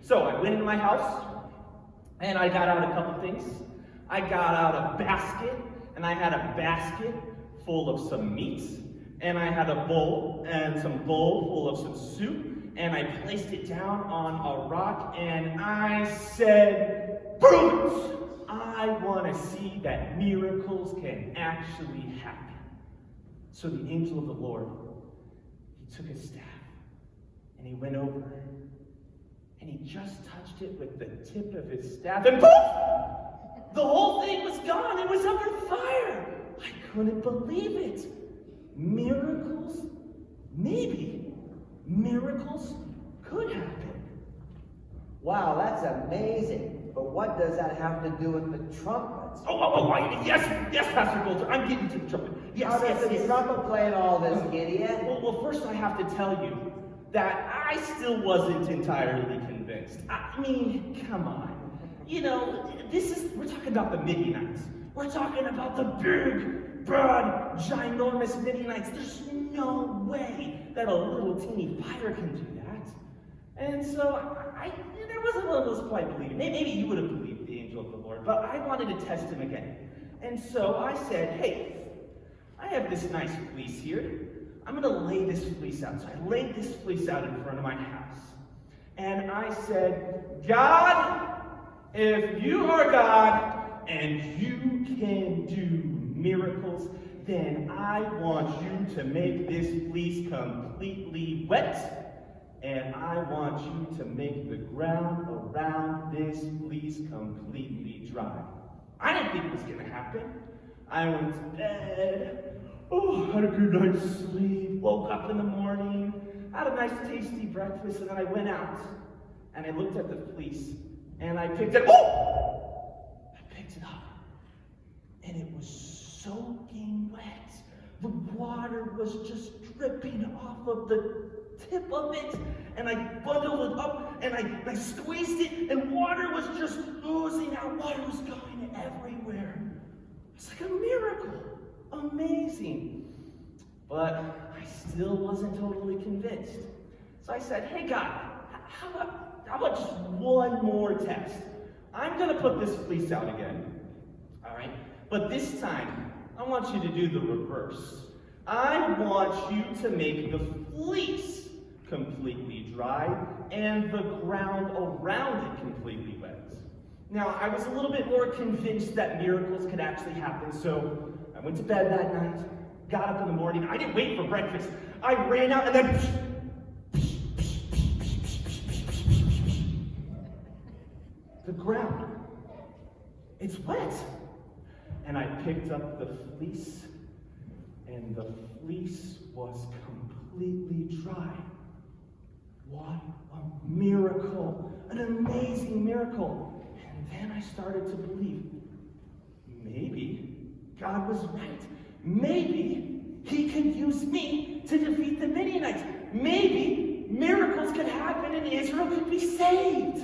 So I went into my house, and I got out a couple things. I got out a basket, and I had a basket full of some meat, and I had a bowl, and some bowl full of some soup, and I placed it down on a rock, and I said, "Prove it! I want to see that miracles can actually happen." So the angel of the Lord, he took his staff, and he went over, and he just touched it with the tip of his staff, and poof! The whole thing was gone. It was under fire. I couldn't believe it. Miracles? Maybe miracles could happen. Wow, that's amazing. But what does that have to do with the trumpets? Yes, Pastor Golder. I'm getting to the trumpet. How does the trumpet play in all this, Gideon? Well, first I have to tell you that I still wasn't entirely convinced. I mean, come on. You know, we're talking about the Midianites. We're talking about the big, broad, ginormous Midianites. There's no way that a little teeny fire can do that. And so there was a little quite believing. Maybe you would have believed the angel of the Lord, but I wanted to test him again. And so I said, hey, I have this nice fleece here. I'm going to lay this fleece out. So I laid this fleece out in front of my house. And I said, God, if you are God and you can do miracles, then I want you to make this fleece completely wet. And I want you to make the ground around this fleece completely dry. I didn't think it was going to happen. I went to bed. Had a good night's sleep. Woke up in the morning. Had a nice tasty breakfast. And then I went out. And I looked at the fleece. And I picked it up. I picked it up. And it was soaking wet. The water was just dripping off of the tip of it, and I bundled it up, and I squeezed it, and water was just oozing out. Water was going everywhere. It's like a miracle. Amazing. But I still wasn't totally convinced. So I said, hey God, how about just one more test? I'm going to put this fleece out again, all right? But this time, I want you to do the reverse. I want you to make the fleece completely dry and the ground around it completely wet. Now, I was a little bit more convinced that miracles could actually happen, so I went to bed that night, got up in the morning. I didn't wait for breakfast. I ran out and then the ground, it's wet. And I picked up the fleece, and the fleece was completely dry. What a miracle, an amazing miracle. And then I started to believe, maybe God was right. Maybe he could use me to defeat the Midianites. Maybe miracles could happen and Israel could be saved.